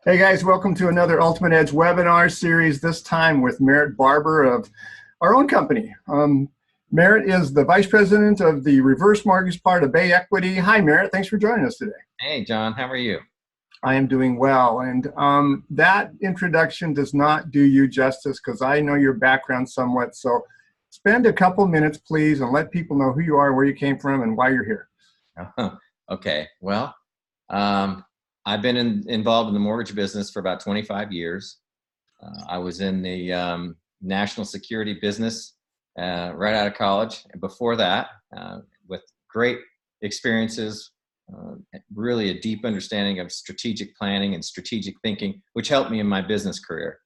Hey guys, welcome to another Ultimate Edge webinar series, this time with Merritt Barber of our own company. Merritt is the Vice President of the reverse mortgage part of Bay Equity. Hi Merritt, thanks for joining us today. Hey John, how are you? I am doing well, and that introduction does not do you justice because I know your background somewhat, so spend a couple minutes please and let people know who you are, where you came from, and why you're here. Okay, well, I've been involved in the mortgage business for about 25 years. I was in the national security business right out of college. And before that, with great experiences, really a deep understanding of strategic planning and strategic thinking, which helped me in my business career.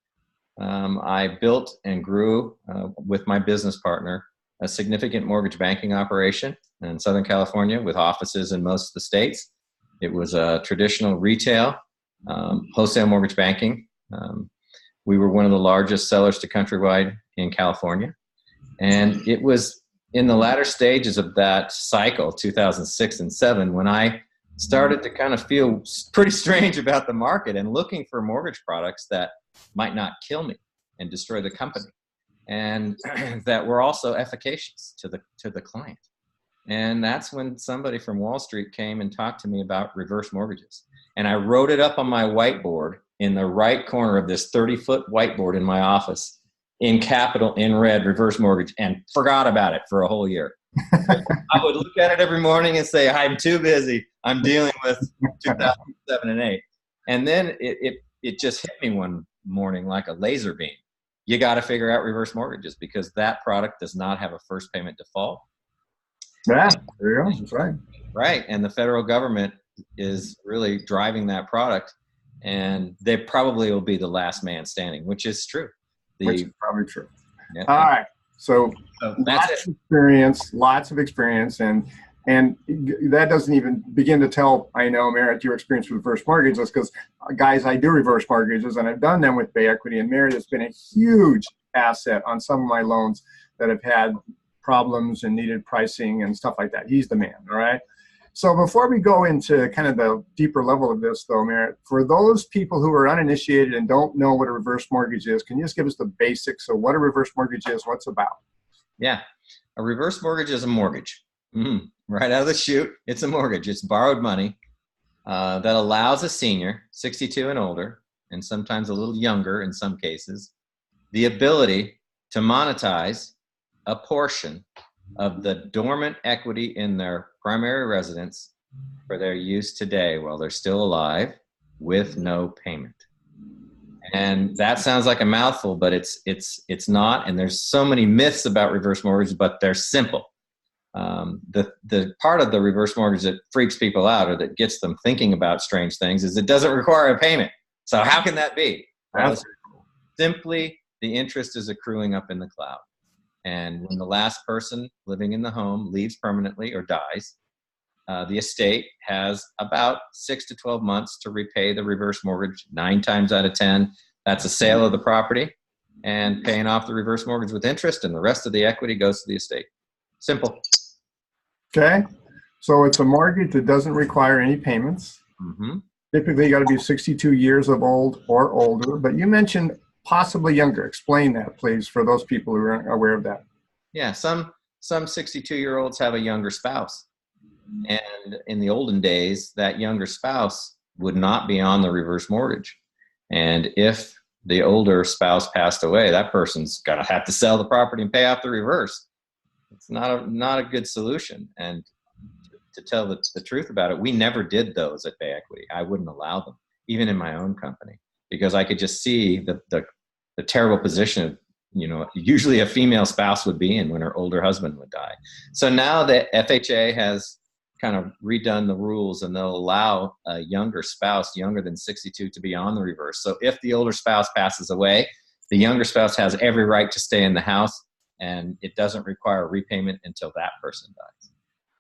I built and grew with my business partner a significant mortgage banking operation in Southern California with offices in most of the states. It was a traditional retail, wholesale mortgage banking. We were one of the largest sellers to Countrywide in California. And it was in the latter stages of that cycle, 2006 and 7, when I started to kind of feel pretty strange about the market and looking for mortgage products that might not kill me and destroy the company, and that were also efficacious to the client. And that's when somebody from Wall Street came and talked to me about reverse mortgages. And I wrote it up on my whiteboard in the right corner of this 30-foot whiteboard in my office in capital, in red, reverse mortgage, and forgot about it for a whole year. I would look at it every morning and say, I'm too busy. I'm dealing with 2007 and 8. And then it just hit me one morning like a laser beam. You got to figure out reverse mortgages because that product does not have a first payment default. Yeah, there you go. That's right. Right, and the federal government is really driving that product, and they probably will be the last man standing, which is true. Which is probably true. Yeah. All right, so that's lots of experience, and that doesn't even begin to tell, I know, Merritt, your experience with reverse mortgages, because guys, I do reverse mortgages, and I've done them with Bay Equity, and Merritt has been a huge asset on some of my loans that have had problems and needed pricing and stuff like that. He's the man, all right? So before we go into kind of the deeper level of this, though, Merritt, for those people who are uninitiated and don't know what a reverse mortgage is, can you just give us the basics of what a reverse mortgage is, what's about? Yeah, a reverse mortgage is a mortgage. Right out of the chute, it's a mortgage. It's borrowed money that allows a senior, 62 and older, and sometimes a little younger in some cases, the ability to monetize a portion of the dormant equity in their primary residence for their use today while they're still alive with no payment. And that sounds like a mouthful, but it's not. And there's so many myths about reverse mortgages, but they're simple. The part of the reverse mortgage that freaks people out or that gets them thinking about strange things is it doesn't require a payment. So how can that be? Well, simply the interest is accruing up in the cloud. And when the last person living in the home leaves permanently or dies, the estate has about 6 to 12 months to repay the reverse mortgage. 9 times out of 10, that's a sale of the property and paying off the reverse mortgage with interest, and the rest of the equity goes to the estate. Simple. Okay, so it's a mortgage that doesn't require any payments. Typically, you got to be 62 years of old or older, but you mentioned possibly younger. Explain that, please, for those people who aren't aware of that. Yeah, some 62-year-olds have a younger spouse. And in the olden days, that younger spouse would not be on the reverse mortgage. And if the older spouse passed away, that person's going to have to sell the property and pay off the reverse. It's not a good solution. And to tell the truth about it, we never did those at Bay Equity. I wouldn't allow them, even in my own company, because I could just see the terrible position, usually a female spouse would be in when her older husband would die. So now the FHA has kind of redone the rules, and they'll allow a younger spouse, younger than 62, to be on the reverse. So if the older spouse passes away, the younger spouse has every right to stay in the house, and it doesn't require repayment until that person dies.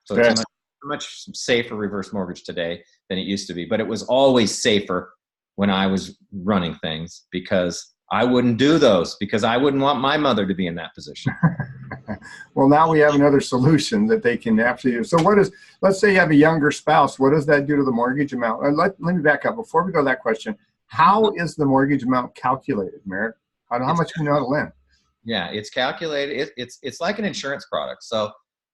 So it's a much safer reverse mortgage today than it used to be. But it was always safer when I was running things, because I wouldn't do those, because I wouldn't want my mother to be in that position. Well, now we have another solution that they can actually use. So let's say you have a younger spouse, what does that do to the mortgage amount? Let me back up. Before we go to that question, How is the mortgage amount calculated, Merritt? How It's much do you know how to lend? Yeah, it's calculated. It's like an insurance product. So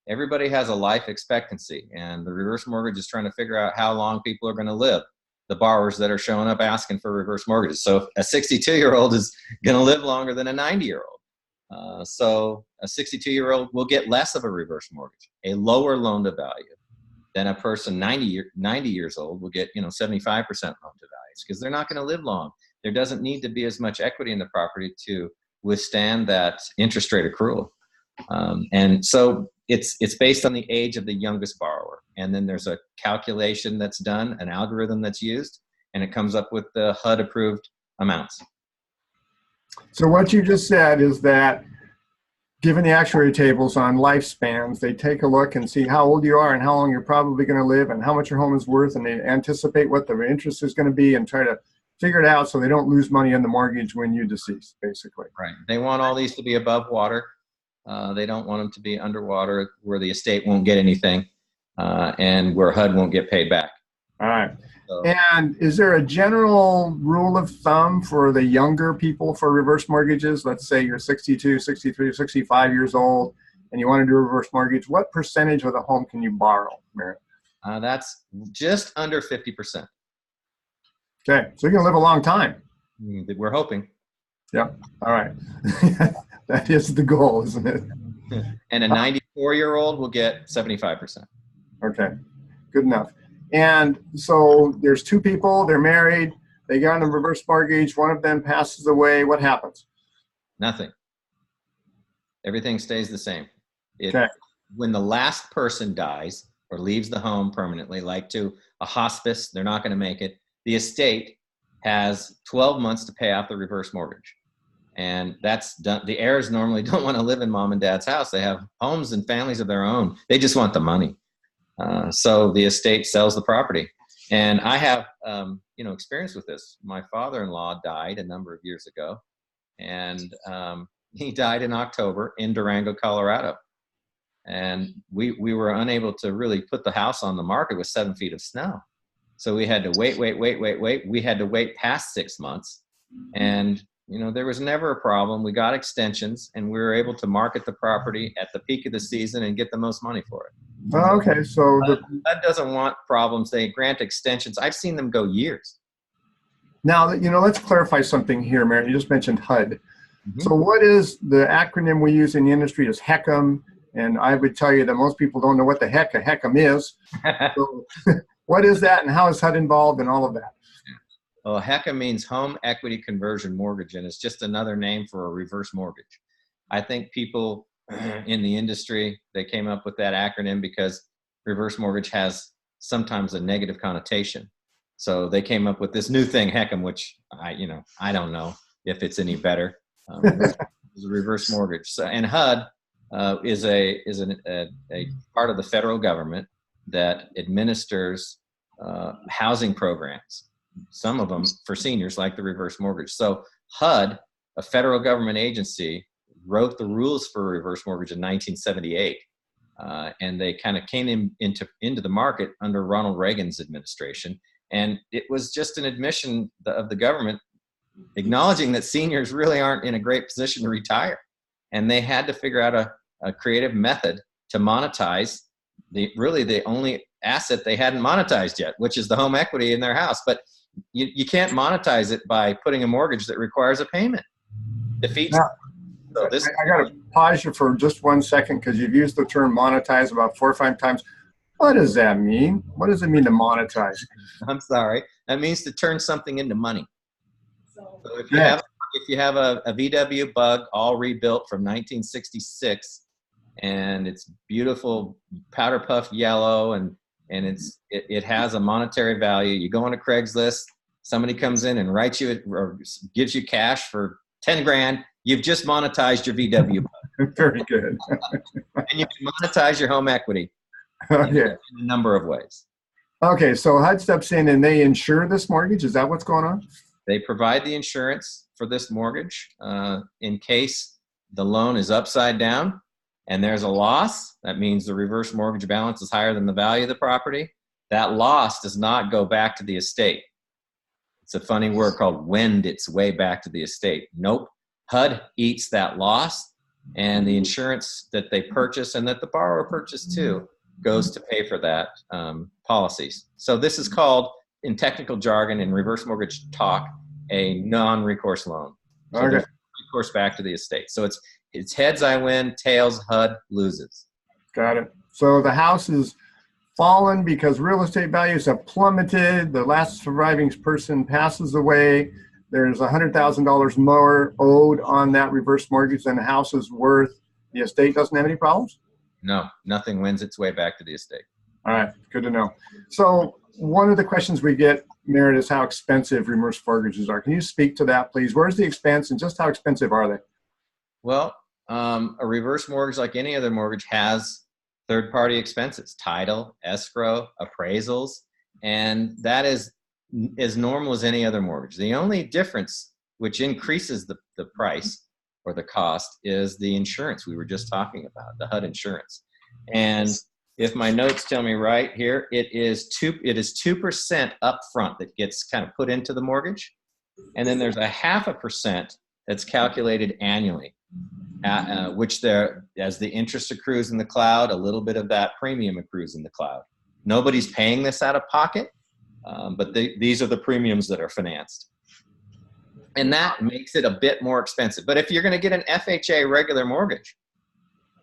everybody has a life expectancy, and the reverse mortgage is trying to figure out how long people are going to live. The borrowers that are showing up asking for reverse mortgages. So a 62-year-old is going to live longer than a 90-year-old. So a 62-year-old will get less of a reverse mortgage, a lower loan to value than a person 90 years old will get, 75% loan to values, because they're not going to live long. There doesn't need to be as much equity in the property to withstand that interest rate accrual. And so it's based on the age of the youngest borrower. And then there's a calculation that's done, an algorithm that's used, and it comes up with the HUD approved amounts. So what you just said is that given the actuary tables on lifespans, they take a look and see how old you are and how long you're probably going to live and how much your home is worth, and they anticipate what the interest is going to be and try to figure it out so they don't lose money on the mortgage when you decease, basically. Right. They want all these to be above water. They don't want them to be underwater where the estate won't get anything and where HUD won't get paid back. All right. So, and is there a general rule of thumb for the younger people for reverse mortgages? Let's say you're 62, 63, 65 years old and you want to do a reverse mortgage. What percentage of the home can you borrow, Merritt? That's just under 50%. Okay. So you're going to live a long time. We're hoping. Yep. All right. That is the goal, isn't it? And a 94-year-old will get 75%. Okay. Good enough. And so there's two people, they're married, they got a reverse mortgage, one of them passes away. What happens? Nothing. Everything stays the same. Okay. When the last person dies or leaves the home permanently, like to a hospice, they're not going to make it. The estate has 12 months to pay off the reverse mortgage. And that's done. The heirs normally don't want to live in mom and dad's house. They have homes and families of their own. They just want the money. So the estate sells the property. And I have, experience with this. My father-in-law died a number of years ago, and he died in October in Durango, Colorado. And we were unable to really put the house on the market with 7 feet of snow. So we had to wait. We had to wait past 6 months. And, there was never a problem. We got extensions, and we were able to market the property at the peak of the season and get the most money for it. Oh, okay. So that doesn't want problems. They grant extensions. I've seen them go years. Now, let's clarify something here, Merritt. You just mentioned HUD. Mm-hmm. So what is the acronym we use in the industry is HECM, and I would tell you that most people don't know what the heck a HECM is. So what is that, and how is HUD involved in all of that? Well, HECM means Home Equity Conversion Mortgage, and it's just another name for a reverse mortgage. I think people in the industry, they came up with that acronym because reverse mortgage has sometimes a negative connotation. So they came up with this new thing, HECM, which I don't know if it's any better. It's a reverse mortgage. So, and HUD is a part of the federal government that administers housing programs. Some of them for seniors, like the reverse mortgage. So HUD, a federal government agency, wrote the rules for a reverse mortgage in 1978. And they kind of came into the market under Ronald Reagan's administration. And it was just an admission of the government acknowledging that seniors really aren't in a great position to retire. And they had to figure out a creative method to monetize the only asset they hadn't monetized yet, which is the home equity in their house. But you can't monetize it by putting a mortgage that requires a payment. Defeats. So I got to pause you for just 1 second because you've used the term monetize about 4 or 5 times. What does that mean? What does it mean to monetize? I'm sorry. That means to turn something into money. So if you have a VW Bug all rebuilt from 1966, and it's beautiful powder puff yellow, and it has a monetary value. You go on a Craigslist, somebody comes in and writes you or gives you cash for 10 grand. You've just monetized your VW Bug. Very good. And you can monetize your home equity in a number of ways. Okay, so HUD steps in and they insure this mortgage. Is that what's going on? They provide the insurance for this mortgage in case the loan is upside down and there's a loss. That means the reverse mortgage balance is higher than the value of the property. That loss does not go back to the estate. It's a funny word called wend its way back to the estate. Nope. HUD eats that loss, and the insurance that they purchase and that the borrower purchased too goes to pay for that policies. So this is called, in technical jargon, in reverse mortgage talk, a non-recourse loan. So Okay. there's recourse back to the estate. So it's heads I win, tails HUD loses. Got it. So the house is fallen because real estate values have plummeted. The last surviving person passes away. There's $100,000 more owed on that reverse mortgage than the house is worth. The estate doesn't have any problems? No, nothing wins its way back to the estate. All right, good to know. So one of the questions we get, Merritt, is how expensive reverse mortgages are. Can you speak to that, please? Where's the expense and just how expensive are they? Well, a reverse mortgage, like any other mortgage, has third-party expenses, title, escrow, appraisals, and that is as normal as any other mortgage. The only difference, which increases the price or the cost, is the insurance we were just talking about, the HUD insurance. And if my notes tell me right here, it is 2% upfront that gets kind of put into the mortgage, and then there's a 0.5% that's calculated annually, which as the interest accrues in the cloud, a little bit of that premium accrues in the cloud. Nobody's paying this out of pocket, but these are the premiums that are financed. And that makes it a bit more expensive. But if you're going to get an FHA regular mortgage,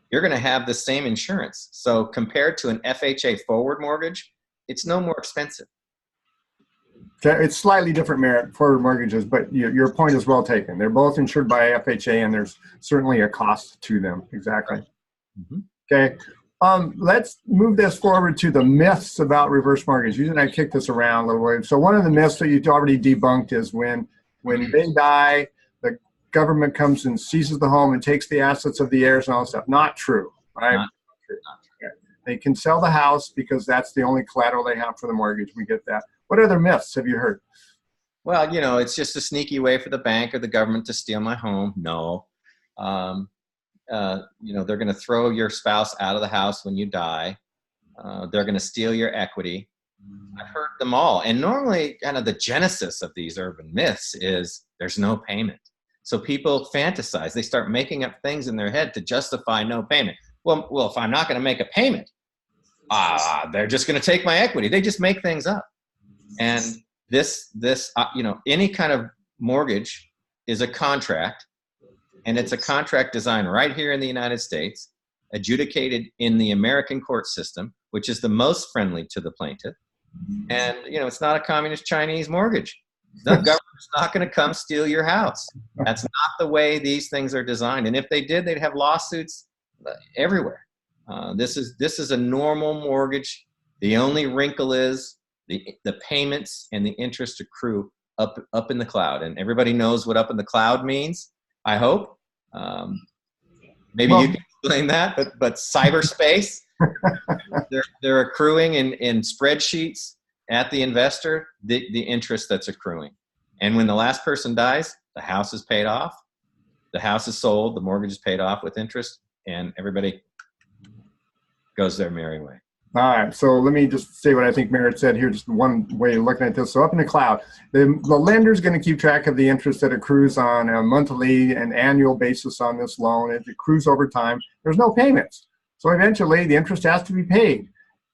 you're going to have the same insurance. So compared to an FHA forward mortgage, it's no more expensive. Okay, it's slightly different, Merritt, forward mortgages, but your point is well taken. They're both insured by FHA, and there's certainly a cost to them. Exactly. Mm-hmm. Okay. Let's move this forward to the myths about reverse mortgage. You and I kicked this around a little bit. So one of the myths that you already debunked is when they die, the government comes and seizes the home and takes the assets of the heirs and all that stuff. Not true, right? Not true. Okay. They can sell the house because that's the only collateral they have for the mortgage. We get that. What other myths have you heard? Well, it's just a sneaky way for the bank or the government to steal my home. No. They're going to throw your spouse out of the house when you die. They're going to steal your equity. I've heard them all. And normally kind of the genesis of these urban myths is there's no payment. So people fantasize. They start making up things in their head to justify no payment. Well, if I'm not going to make a payment, they're just going to take my equity. They just make things up. And this any kind of mortgage is a contract, and it's a contract designed right here in the United States, adjudicated in the American court system, which is the most friendly to the plaintiff. And, it's not a communist Chinese mortgage. The government's not going to come steal your house. That's not the way these things are designed. And if they did, they'd have lawsuits everywhere. This is a normal mortgage. The only wrinkle is the payments and the interest accrue up in the cloud. And everybody knows what up in the cloud means, I hope. Maybe you can explain that, but cyberspace, they're accruing in spreadsheets at the investor, the interest that's accruing. And when the last person dies, the house is paid off, the house is sold, the mortgage is paid off with interest, and everybody goes their merry way. All right, so let me just say what I think Merritt said here, just one way of looking at this. So up in the cloud, the lender's going to keep track of the interest that accrues on a monthly and annual basis on this loan. It accrues over time. There's no payments. So eventually the interest has to be paid.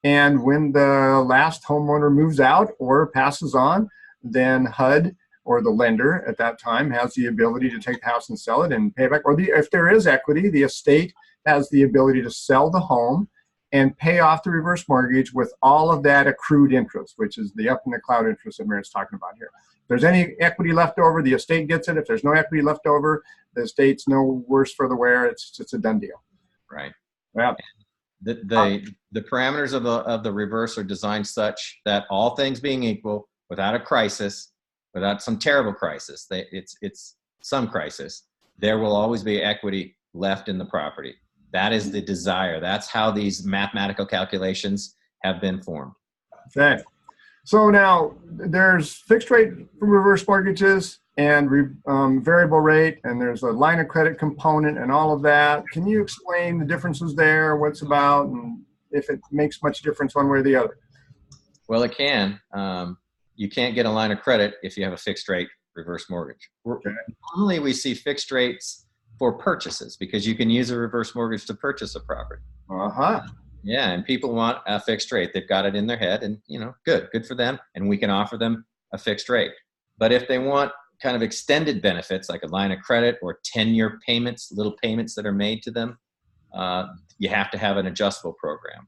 And when the last homeowner moves out or passes on, then HUD or the lender at that time has the ability to take the house and sell it and pay back. Or if there is equity, the estate has the ability to sell the home and pay off the reverse mortgage with all of that accrued interest, which is the up in the cloud interest that Merritt's talking about here. If there's any equity left over, the estate gets it. If there's no equity left over, the estate's no worse for the wear. It's a done deal. Right. Well, the parameters of the reverse are designed such that all things being equal, without a crisis, without some terrible crisis, it's some crisis, there will always be equity left in the property. That is the desire. That's how these mathematical calculations have been formed. Okay. So now there's fixed rate reverse mortgages and variable rate, and there's a line of credit component and all of that. Can you explain the differences there, what's about, and if it makes much difference one way or the other? Well, it can. you can't get a line of credit if you have a fixed rate reverse mortgage. Normally we see fixed rates for purchases because you can use a reverse mortgage to purchase a property. Yeah, and people want a fixed rate. They've got it in their head, and good for them, and we can offer them a fixed rate. But if they want kind of extended benefits like a line of credit or 10-year payments, little payments that are made to them, you have to have an adjustable program.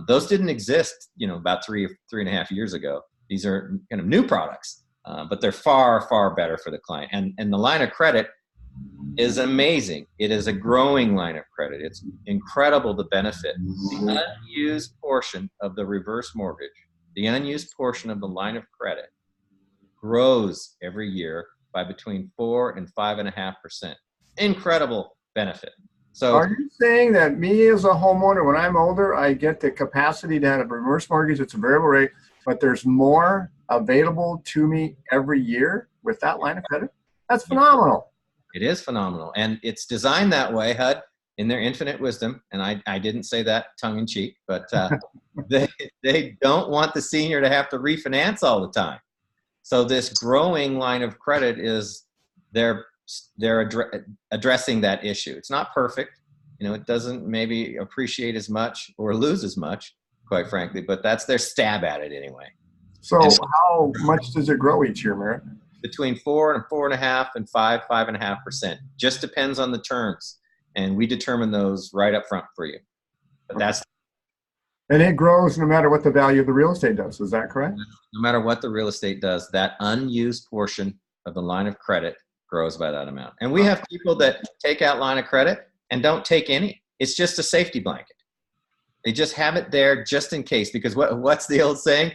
Those didn't exist, about 3.5 years ago. These are kind of new products, but they're far, far better for the client. And the line of credit is amazing. It is a growing line of credit. It's incredible the benefit. The unused portion of the reverse mortgage, the unused portion of the line of credit grows every year by between 4 and 5.5%. Incredible benefit. So are you saying that me as a homeowner, when I'm older, I get the capacity to have a reverse mortgage? It's a variable rate, but there's more available to me every year with that line of credit? That's phenomenal. It is phenomenal. And it's designed that way, HUD, in their infinite wisdom. And I didn't say that tongue in cheek, but they don't want the senior to have to refinance all the time. So this growing line of credit is they're addressing that issue. It's not perfect. It doesn't maybe appreciate as much or lose as much, quite frankly, but that's their stab at it anyway. So how much does it grow each year, Merritt? Between 4 and 4.5 and 5.5%. Just depends on the terms. And we determine those right up front for you. But that's. And it grows no matter what the value of the real estate does. Is that correct? No matter what the real estate does, that unused portion of the line of credit grows by that amount. And we have people that take out line of credit and don't take any. It's just a safety blanket. They just have it there just in case. Because what's the old saying?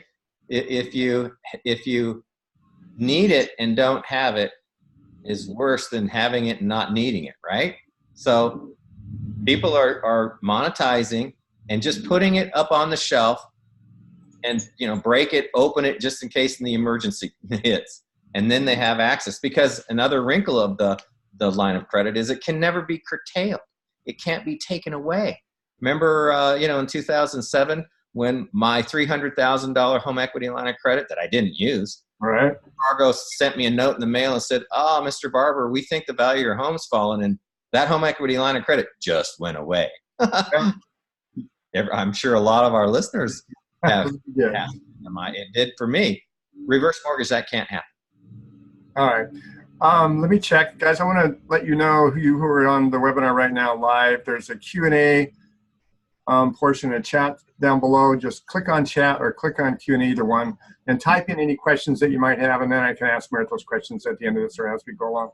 If you need it and don't have it is worse than having it and not needing it, right? So people are monetizing and just putting it up on the shelf and break it, open it just in case in the emergency hits. And then they have access, because another wrinkle of the line of credit is it can never be curtailed. It can't be taken away. Remember, in 2007 when my $300,000 home equity line of credit that I didn't use, right? Fargo sent me a note in the mail and said, Mr. Barber, we think the value of your home's fallen, and that home equity line of credit just went away. I'm sure a lot of our listeners have. Yeah. It did for me. Reverse mortgage, that can't happen. All right. Let me check. Guys, I want to let you know who are on the webinar right now live. There's a Q&A portion of chat down below. Just click on chat or click on Q&A, either one, and type in any questions that you might have, and then I can ask Merritt those questions at the end of this or as we go along.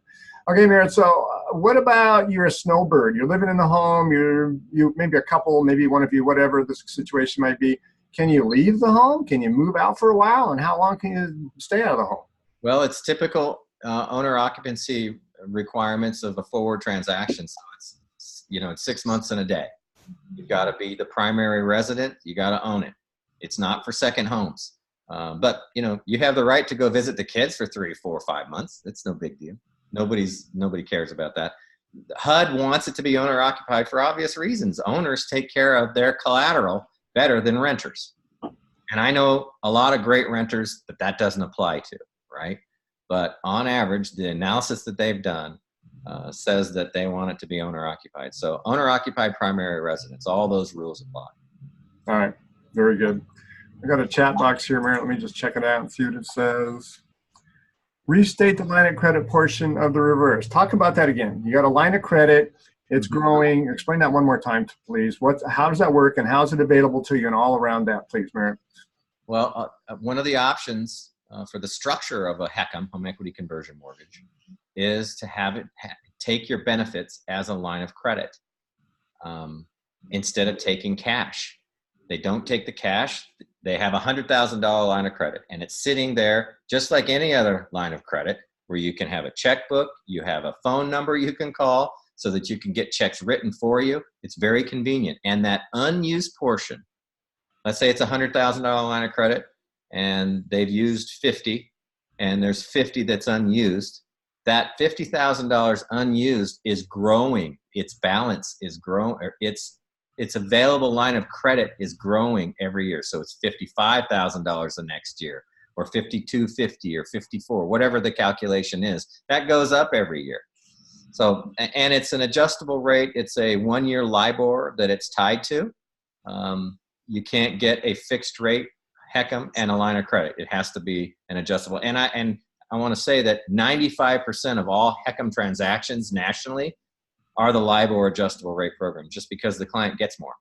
Okay, Merritt, so what about you're a snowbird? You're living in the home, you maybe a couple, maybe one of you, whatever the situation might be. Can you leave the home? Can you move out for a while? And how long can you stay out of the home? Well, it's typical owner occupancy requirements of a forward transaction. So it's 6 months and a day. You've got to be the primary resident. You got to own it. It's not for second homes. But you have the right to go visit the kids for 3, 4, 5 months. It's no big deal. Nobody cares about that. HUD wants it to be owner occupied for obvious reasons. Owners take care of their collateral better than renters. And I know a lot of great renters that doesn't apply to, right? But on average, the analysis that they've done says that they want it to be owner occupied. So owner occupied primary residence, all those rules apply. All right, very good. I got a chat box here, Merritt. Let me just check it out and see what it says. Restate the line of credit portion of the reverse. Talk about that again. You got a line of credit. It's growing. Explain that one more time, please. How does that work, and how is it available to you, and all around that, please, Merritt? Well, one of the options for the structure of a HECM, home equity conversion mortgage, is to have it take your benefits as a line of credit instead of taking cash. They don't take the cash. They have a $100,000 line of credit, and it's sitting there just like any other line of credit, where you can have a checkbook, you have a phone number you can call so that you can get checks written for you. It's very convenient. And that unused portion, let's say it's a $100,000 line of credit and they've used 50, and there's 50 that's unused. That $50,000 unused is growing. Its balance is growing. Its available line of credit is growing every year. So it's $55,000 the next year, or 52.50 or 54, whatever the calculation is. That goes up every year. So, and it's an adjustable rate. It's a 1-year LIBOR that it's tied to. You can't get a fixed rate HECM and a line of credit. It has to be an adjustable. And I want to say that 95% of all HECM transactions nationally are the LIBOR adjustable rate program, just because the client gets more.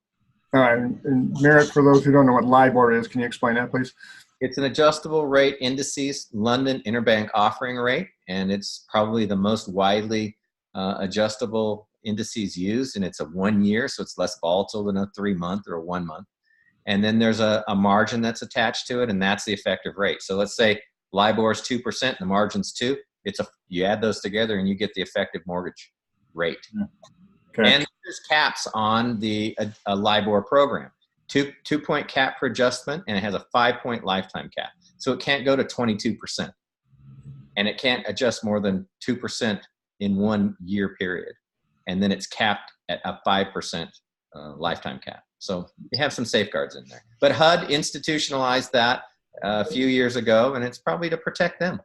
All right. And Merritt, for those who don't know what LIBOR is, can you explain that, please? It's an adjustable rate indices London interbank offering rate, and it's probably the most widely adjustable indices used, and it's a 1 year, so it's less volatile than a 3-month or a 1 month. And then there's a margin that's attached to it, and that's the effective rate. So let's say LIBOR is 2%, and the margin's 2%. You add those together, and you get the effective mortgage rate. Okay. And there's caps on the LIBOR program. 2-point cap per adjustment, and it has a 5-point lifetime cap. So it can't go to 22%, and it can't adjust more than 2% in 1 year period. And then it's capped at a 5% lifetime cap. So you have some safeguards in there. But HUD institutionalized that a few years ago, and it's probably to protect them.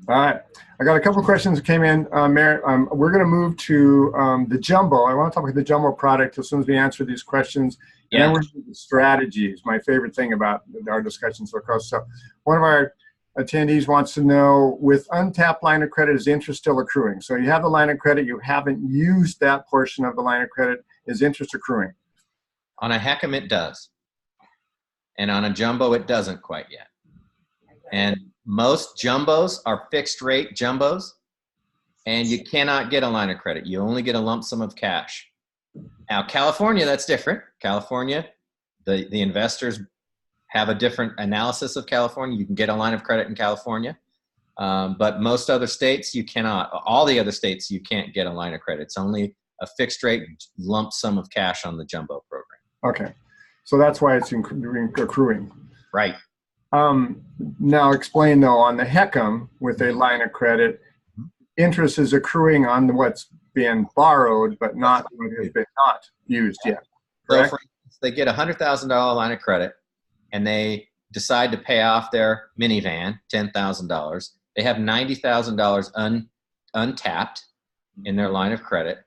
All right. I got a couple of questions that came in, Merritt. We're going to move to the jumbo. I want to talk about the jumbo product as soon as we answer these questions. Yeah. And then we're going to do strategies, my favorite thing about our discussions. So one of our attendees wants to know, with untapped line of credit, is interest still accruing? So you have the line of credit, you haven't used that portion of the line of credit. Is interest accruing? On a HECM, it does. And on a jumbo, it doesn't quite yet. And most jumbos are fixed rate jumbos, and you cannot get a line of credit. You only get a lump sum of cash. Now, California, that's different. California, the investors have a different analysis of California. You can get a line of credit in California, but most other states, you cannot. All the other states, you can't get a line of credit. It's only a fixed rate lump sum of cash on the jumbo program. Okay. So that's why it's accruing. Right. Now explain, though, on the HECM with a line of credit, interest is accruing on what's been borrowed, but not what has been not used yet. Correct? So for instance, they get a $100,000 line of credit, and they decide to pay off their minivan, $10,000. They have $90,000 untapped in their line of credit.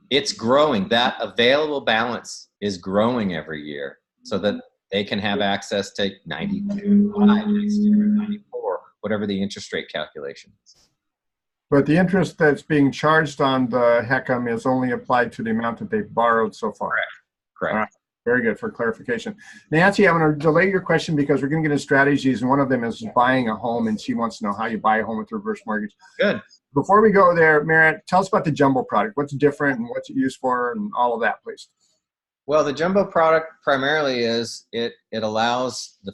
It's growing. That available balance is growing every year, so that they can have access to 92, 5 next year, 94, whatever the interest rate calculation is. But the interest that's being charged on the HECM is only applied to the amount that they've borrowed so far. Correct. All right. Very good for clarification. Nancy, I'm going to delay your question because we're going to get into strategies, and one of them is buying a home, and she wants to know how you buy a home with reverse mortgage. Good. Before we go there, Merritt, tell us about the jumbo product. What's different and what's it used for, and all of that, please. Well, the jumbo product primarily is it allows the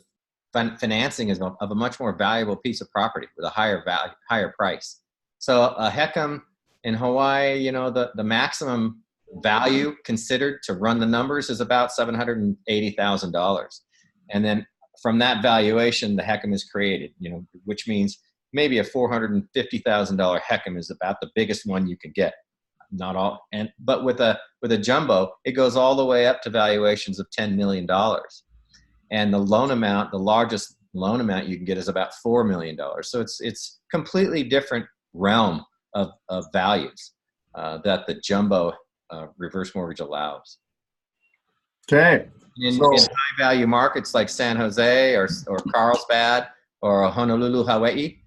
financing of a much more valuable piece of property with a higher value, higher price. So a HECM in Hawaii, the maximum value considered to run the numbers is about $780,000. And then from that valuation, the HECM is created, which means maybe a $450,000 HECM is about the biggest one you can get. Not all, but with a jumbo, it goes all the way up to valuations of $10 million. And the loan amount, the largest loan amount you can get is about $4 million. So it's completely different realm of values that the jumbo reverse mortgage allows. Okay. In high value markets like San Jose or Carlsbad or Honolulu, Hawaii,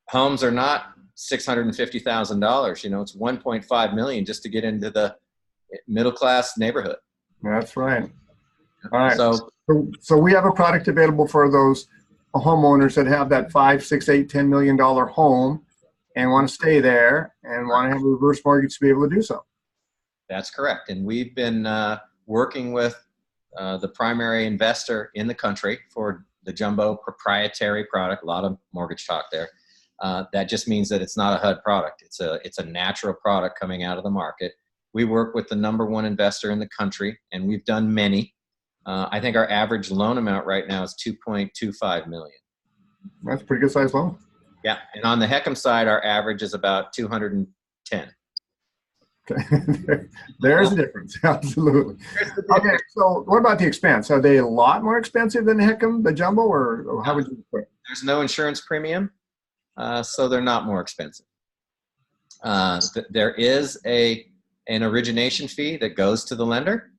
homes are not $650,000. It's $1.5 million just to get into the middle class neighborhood. That's right. All right. So we have a product available for those homeowners that have that $5, $6, $8, $10 million home and want to stay there and want to have a reverse mortgage to be able to do so. That's correct. And we've been working with the primary investor in the country for the jumbo proprietary product. A lot of mortgage talk there. That just means that it's not a HUD product. It's a natural product coming out of the market. We work with the #1 investor in the country, and we've done many. I think our average loan amount right now is $2.25 million. That's a pretty good size loan. Yeah, and on the HECM side, our average is about $210. There's a difference. Absolutely. Okay, so what about the expense? Are they a lot more expensive than HECM, the jumbo, or how would you put it? There's no insurance premium, so they're not more expensive. There is an origination fee that goes to the lender.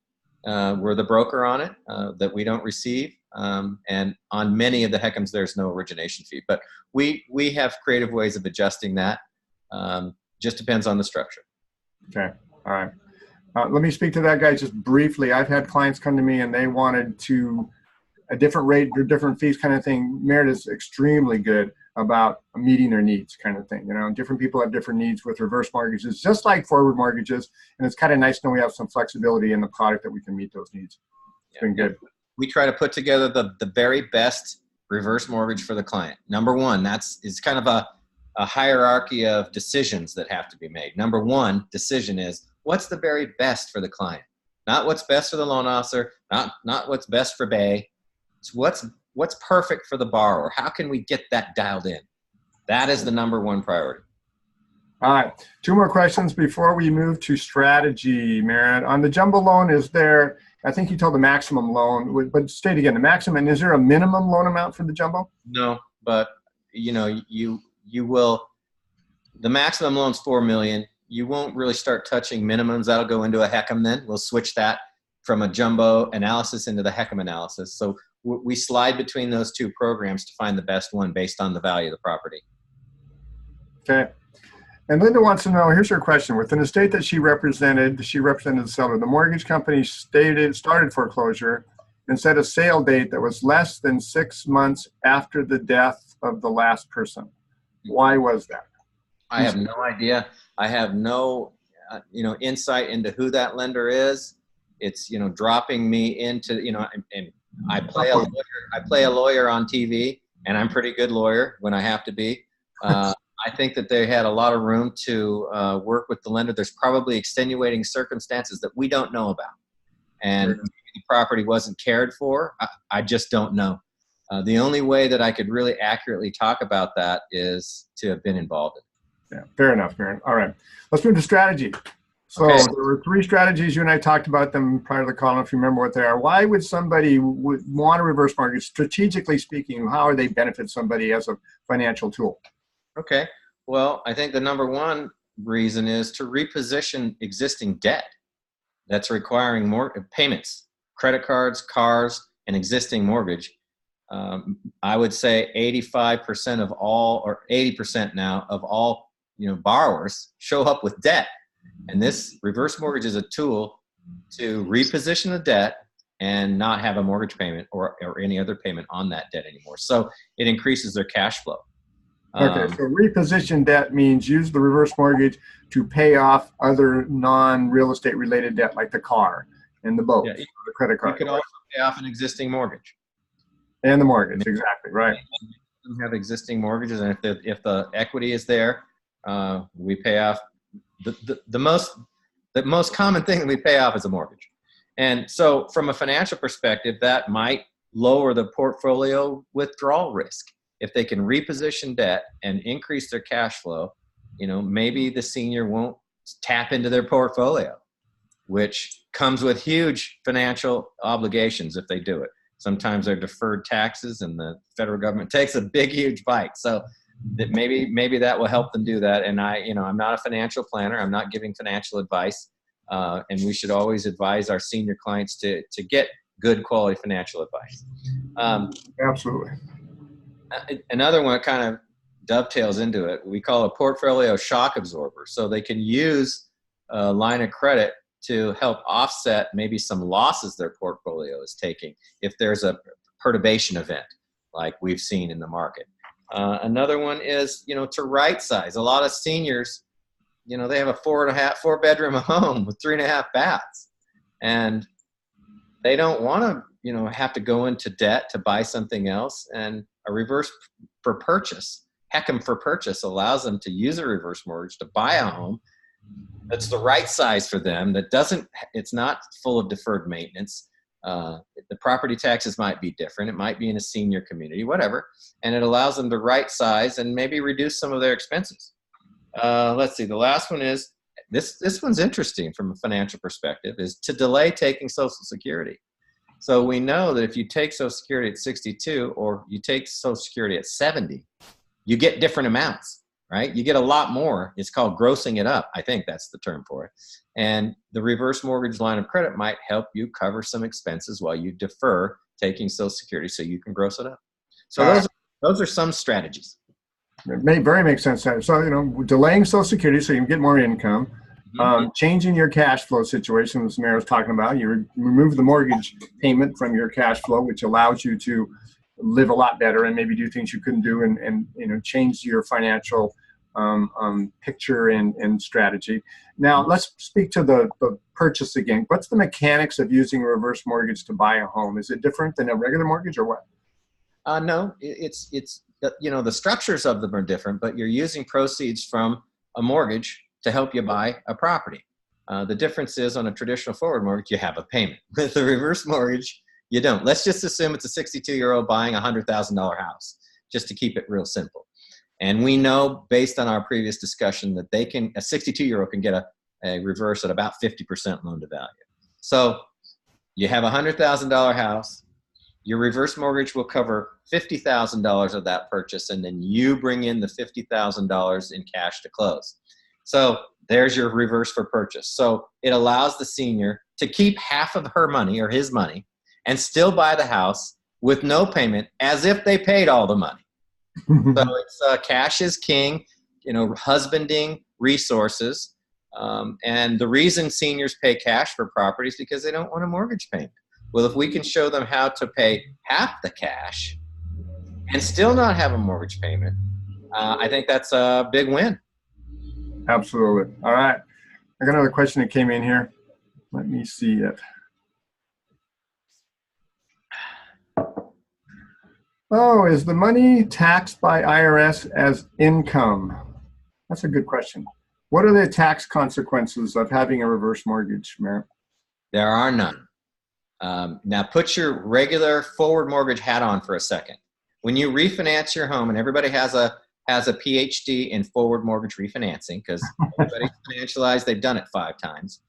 We're the broker on it that we don't receive. And on many of the HECMs, there's no origination fee. But we have creative ways of adjusting that. Just depends on the structure. Okay. All right. Let me speak to that guy just briefly. I've had clients come to me and they wanted to a different rate or different fees kind of thing. Merritt is extremely good about meeting their needs kind of thing. You know, different people have different needs with reverse mortgages, just like forward mortgages. And it's kind of nice to know we have some flexibility in the product that we can meet those needs. It's been good. We try to put together the very best reverse mortgage for the client. Number one, is kind of a hierarchy of decisions that have to be made. Number one decision is what's the very best for the client, not what's best for the loan officer, not what's best for Bay. It's what's perfect for the borrower. How can we get that dialed in? That is the number one priority. All right, 2 more questions before we move to strategy, Merritt. On the jumbo loan, is there, I think you told the maximum loan, but state again, the maximum, and is there a minimum loan amount for the jumbo? No, but you know, you will, the maximum loan's $4 million. You won't really start touching minimums. That'll go into a HECM then. We'll switch that from a jumbo analysis into the HECM analysis. So we slide between those 2 programs to find the best one based on the value of the property. Okay. And Linda wants to know, here's her question. Within the state that she represented the seller. The mortgage company started foreclosure and set a sale date that was less than 6 months after the death of the last person. Why was that? I have no idea. I have no, insight into who that lender is. It's, dropping me into, and I play a lawyer on TV, and I'm a pretty good lawyer when I have to be. I think that they had a lot of room to work with the lender. There's probably extenuating circumstances that we don't know about. And the property wasn't cared for. I just don't know. The only way that I could really accurately talk about that is to have been involved in it. Yeah, fair enough, Merritt. All right, let's move to strategy. So okay. There were 3 strategies. You and I talked about them prior to the call, if you remember what they are. Why would somebody want a reverse mortgage? Strategically speaking, how are they benefit somebody as a financial tool? Okay. Well, I think the number one reason is to reposition existing debt that's requiring more payments, credit cards, cars, and existing mortgage. I would say 85% of all, or 80% now of all, borrowers show up with debt. And this reverse mortgage is a tool to reposition the debt and not have a mortgage payment or any other payment on that debt anymore. So it increases their cash flow. Okay, so reposition debt means use the reverse mortgage to pay off other non-real estate related debt like the car and the boat, or the credit card. You can also pay off an existing mortgage. And the mortgage, exactly, right. We have existing mortgages, and if the equity is there, we pay off. The most common thing that we pay off is a mortgage. And so from a financial perspective, that might lower the portfolio withdrawal risk. If they can reposition debt and increase their cash flow, maybe the senior won't tap into their portfolio, which comes with huge financial obligations if they do it. Sometimes they're deferred taxes and the federal government takes a big, huge bite. So that maybe that will help them do that. And I'm not a financial planner. I'm not giving financial advice. And we should always advise our senior clients to get good quality financial advice. Absolutely. Another one kind of dovetails into it. We call a portfolio shock absorber. So they can use a line of credit to help offset maybe some losses their portfolio is taking if there's a perturbation event like we've seen in the market. Another one is, to right size. A lot of seniors, they have a 4 bedroom home with 3.5 baths, and they don't want to, have to go into debt to buy something else. And a reverse for purchase, HECM for purchase, allows them to use a reverse mortgage to buy a home that's the right size for them, it's not full of deferred maintenance. The property taxes might be different. It might be in a senior community, whatever. And it allows them to right size and maybe reduce some of their expenses. Let's see. The last one is this one's interesting from a financial perspective, is to delay taking Social Security. So we know that if you take Social Security at 62 or you take Social Security at 70, you get different amounts, right? You get a lot more. It's called grossing it up. I think that's the term for it. And the reverse mortgage line of credit might help you cover some expenses while you defer taking Social Security so you can gross it up. So those are some strategies. It makes sense. So, delaying Social Security so you can get more income, changing your cash flow situation, as Mayor was talking about. You remove the mortgage payment from your cash flow, which allows you to live a lot better and maybe do things you couldn't do, and change your financial picture and strategy. Now, let's speak to the purchase again. What's the mechanics of using a reverse mortgage to buy a home? Is it different than a regular mortgage or what? No, it's the structures of them are different, but you're using proceeds from a mortgage to help you buy a property. The difference is on a traditional forward mortgage, you have a payment. With a reverse mortgage, you don't. Let's just assume it's a 62-year-old buying a $100,000 house, just to keep it real simple. And we know, based on our previous discussion, that a 62-year-old can get a reverse at about 50% loan to value. So you have a $100,000 house. Your reverse mortgage will cover $50,000 of that purchase, and then you bring in the $50,000 in cash to close. So there's your reverse for purchase. So it allows the senior to keep half of her money or his money and still buy the house with no payment, as if they paid all the money. So it's cash is king, husbanding resources. And the reason seniors pay cash for properties is because they don't want a mortgage payment. Well, if we can show them how to pay half the cash and still not have a mortgage payment, I think that's a big win. Absolutely. All right. I got another question that came in here. Let me see it. Oh, is the money taxed by IRS as income? That's a good question. What are the tax consequences of having a reverse mortgage, Merritt? There are none. Now put your regular forward mortgage hat on for a second. When you refinance your home, and everybody has a PhD in forward mortgage refinancing because everybody's financialized, they've done it 5 times.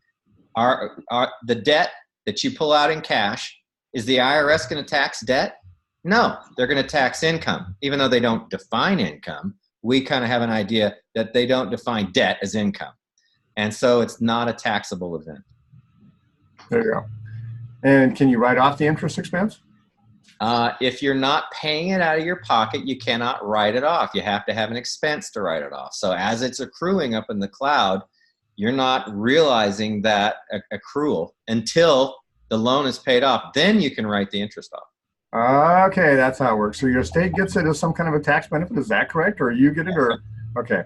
The debt that you pull out in cash, is the IRS going to tax debt? No, they're going to tax income. Even though they don't define income, we kind of have an idea that they don't define debt as income. And so it's not a taxable event. There you go. And can you write off the interest expense? If you're not paying it out of your pocket, you cannot write it off. You have to have an expense to write it off. So as it's accruing up in the cloud, you're not realizing that accrual until the loan is paid off. Then you can write the interest off. Okay, that's how it works. So your estate gets it as some kind of a tax benefit. Is that correct? Or you get it? Or okay.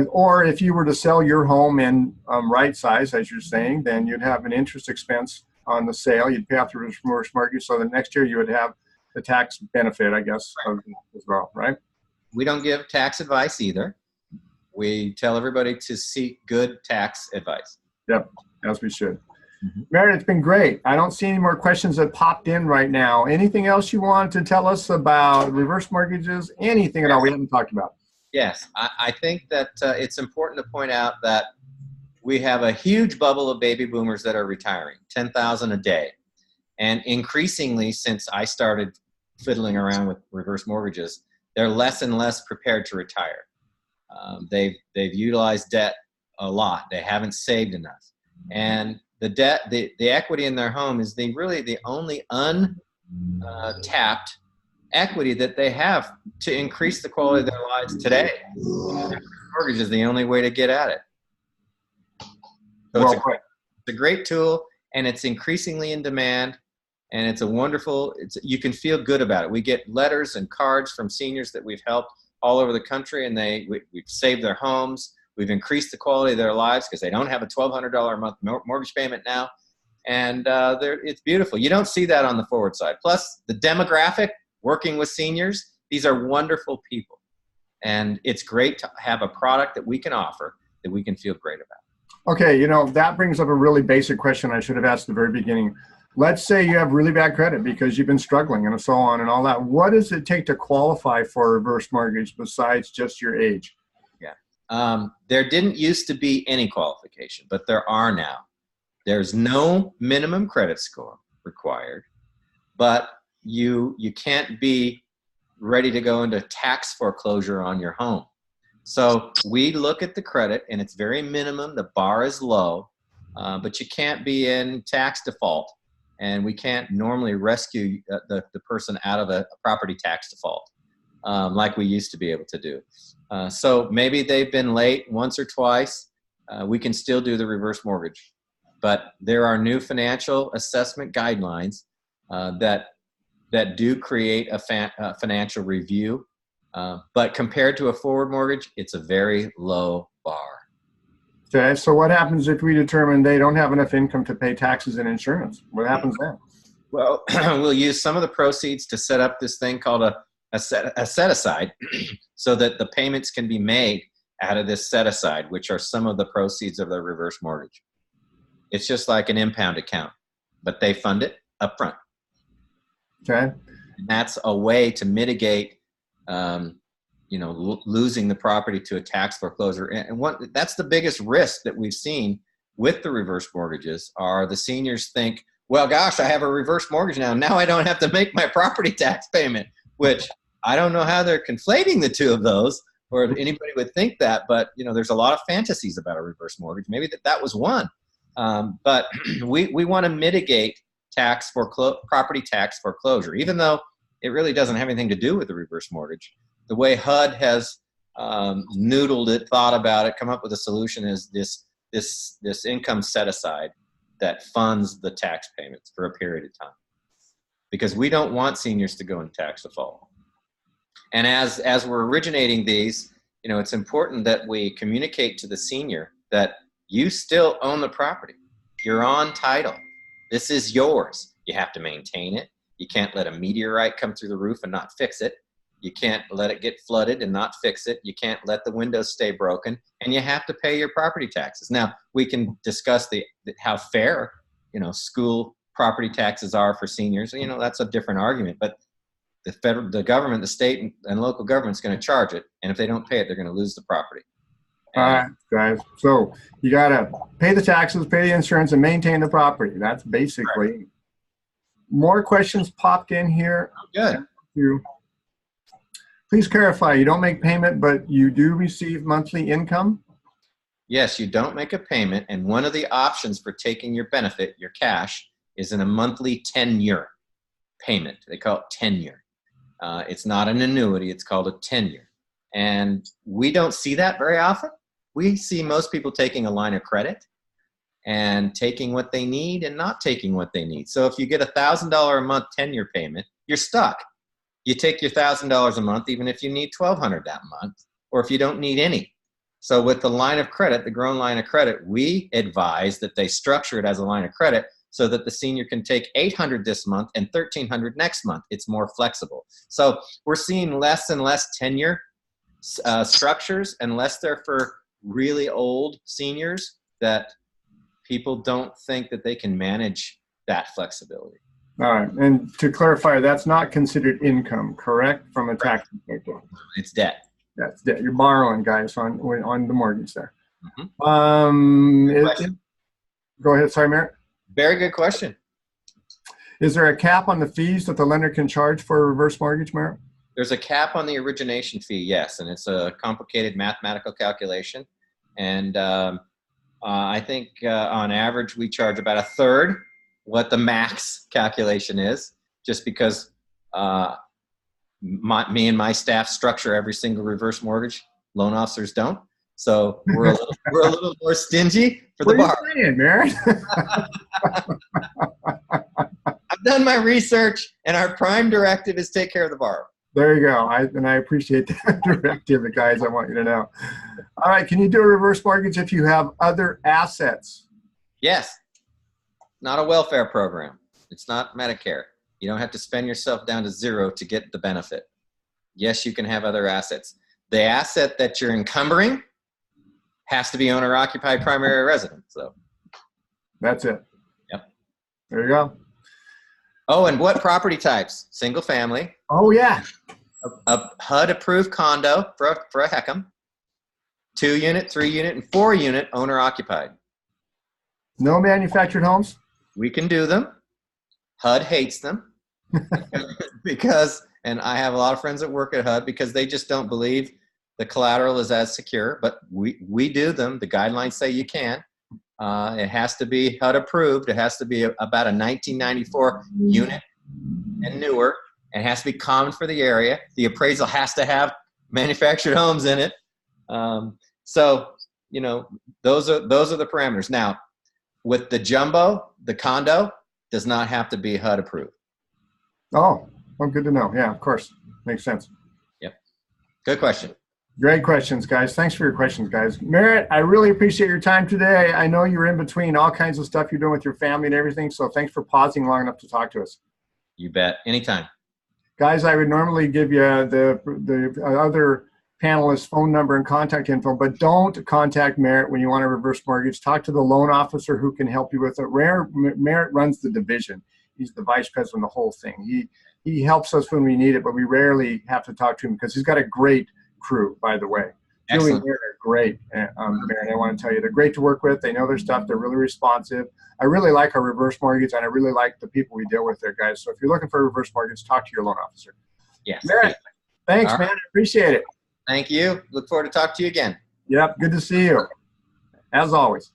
Or if you were to sell your home in right size, as you're saying, then you'd have an interest expense on the sale. You'd pay off the reverse mortgage. So the next year you would have the tax benefit, I guess, as well, right? We don't give tax advice either. We tell everybody to seek good tax advice. Yep, as we should. Merritt, it's been great. I don't see any more questions that popped in right now. Anything else you want to tell us about reverse mortgages? Anything at all we haven't talked about? Yes, I think that it's important to point out that we have a huge bubble of baby boomers that are retiring, 10,000 a day. And increasingly, since I started fiddling around with reverse mortgages, they're less and less prepared to retire. They've utilized debt a lot. They haven't saved enough. And the debt, the equity in their home is really the only untapped equity that they have to increase the quality of their lives today. Mortgage is the only way to get at it. So it's a great tool, and it's increasingly in demand, and it's a wonderful, you can feel good about it. We get letters and cards from seniors that we've helped all over the country, and we've saved their homes. We've increased the quality of their lives because they don't have a $1,200 a month mortgage payment now. And it's beautiful. You don't see that on the forward side. Plus, the demographic, working with seniors, these are wonderful people. And it's great to have a product that we can offer that we can feel great about. Okay, that brings up a really basic question I should have asked at the very beginning. Let's say you have really bad credit because you've been struggling and so on and all that. What does it take to qualify for a reverse mortgage besides just your age? Yeah. There didn't used to be any qualification, but there are now. There's no minimum credit score required, but you can't be ready to go into tax foreclosure on your home. So we look at the credit, and it's very minimum. The bar is low, but you can't be in tax default, and we can't normally rescue the person out of a property tax default like we used to be able to do. So maybe they've been late once or twice. We can still do the reverse mortgage, but there are new financial assessment guidelines that do create a financial review. But compared to a forward mortgage, it's a very low bar. Okay, so what happens if we determine they don't have enough income to pay taxes and insurance? What happens then? Well, we'll use some of the proceeds to set up this thing called a set-aside so that the payments can be made out of this set-aside, which are some of the proceeds of the reverse mortgage. It's just like an impound account, but they fund it up front. Okay. And that's a way to mitigate losing the property to a tax foreclosure. And that's the biggest risk that we've seen with the reverse mortgages are the seniors think, well, gosh, I have a reverse mortgage now. Now I don't have to make my property tax payment, which I don't know how they're conflating the two of those, or anybody would think that, but there's a lot of fantasies about a reverse mortgage. Maybe that was one. But we want to mitigate property tax foreclosure, even though it really doesn't have anything to do with the reverse mortgage. The way HUD has noodled it, thought about it, come up with a solution is this income set aside that funds the tax payments for a period of time, because we don't want seniors to go in tax default. And as we're originating these, it's important that we communicate to the senior that you still own the property. You're on title. This is yours. You have to maintain it. You can't let a meteorite come through the roof and not fix it. You can't let it get flooded and not fix it. You can't let the windows stay broken, and you have to pay your property taxes. Now, we can discuss how fair, school property taxes are for seniors. That's a different argument, but the government, the state and local government's going to charge it, and if they don't pay it, they're going to lose the property. All right, guys. So you got to pay the taxes, pay the insurance, and maintain the property. That's basically. Right. More questions popped in here. Good. Please clarify, you don't make payment, but you do receive monthly income? Yes, you don't make a payment, and one of the options for taking your benefit, your cash, is in a monthly tenure payment. They call it tenure. It's not an annuity, it's called a tenure. And we don't see that very often. We see most people taking a line of credit and taking what they need and not taking what they need. So if you get $1,000 a month tenure payment, you're stuck. You take your $1,000 a month, even if you need $1,200 that month, or if you don't need any. So with the line of credit, the grown line of credit, we advise that they structure it as a line of credit so that the senior can take $800 this month and $1,300 next month. It's more flexible. So we're seeing less and less tenure structures, unless they're for really old seniors that people don't think that they can manage that flexibility. All right. And to clarify, that's not considered income, correct? From a tax perspective. It's debt. That's debt. You're borrowing, guys, on the mortgage there. Mm-hmm. Go ahead. Sorry, Merritt. Very good question. Is there a cap on the fees that the lender can charge for a reverse mortgage, Merritt? There's a cap on the origination fee, yes, and it's a complicated mathematical calculation. And I think on average we charge about a third what the max calculation is, just because me and my staff structure every single reverse mortgage. Loan officers don't. So we're a little more stingy for the borrower. What are you saying, Merritt? I've done my research, and our prime directive is take care of the borrower. There you go. I appreciate that directive, guys. I want you to know. All right. Can you do a reverse mortgage if you have other assets? Yes. Not a welfare program. It's not Medicare. You don't have to spend yourself down to zero to get the benefit. Yes, you can have other assets. The asset that you're encumbering has to be owner-occupied primary residence. So that's it. Yep. There you go. Oh, and what property types? Single family. Oh, yeah. A HUD-approved condo for a HECM. 2-unit, 3-unit, and 4-unit owner occupied. No manufactured homes? We can do them. HUD hates them because, and I have a lot of friends that work at HUD because they just don't believe the collateral is as secure, but we do them. The guidelines say you can. It has to be HUD approved. It has to be about a 1994 unit and newer. It has to be common for the area. The appraisal has to have manufactured homes in it. So, you know, those are the parameters. Now, with the jumbo, the condo does not have to be HUD approved. Oh, well, good to know. Yeah, of course. Makes sense. Yep. Good question. Great questions, guys. Thanks for your questions, guys. Merritt, I really appreciate your time today. I know you're in between all kinds of stuff you're doing with your family and everything, so thanks for pausing long enough to talk to us. You bet. Anytime. Guys, I would normally give you the other panelists' phone number and contact info, but don't contact Merritt when you want a reverse mortgage. Talk to the loan officer who can help you with it. Merritt runs the division. He's the vice president of the whole thing. He helps us when we need it, but we rarely have to talk to him because he's got a great crew, by the way. Julie and Merritt are great, Merritt. I want to tell you, they're great to work with. They know their stuff. They're really responsive. I really like our reverse mortgage, and I really like the people we deal with there, guys. So if you're looking for a reverse mortgage, talk to your loan officer. Yes. Merritt, thanks, man. I appreciate it. Thank you. Look forward to talking to you again. Yep. Good to see you, as always.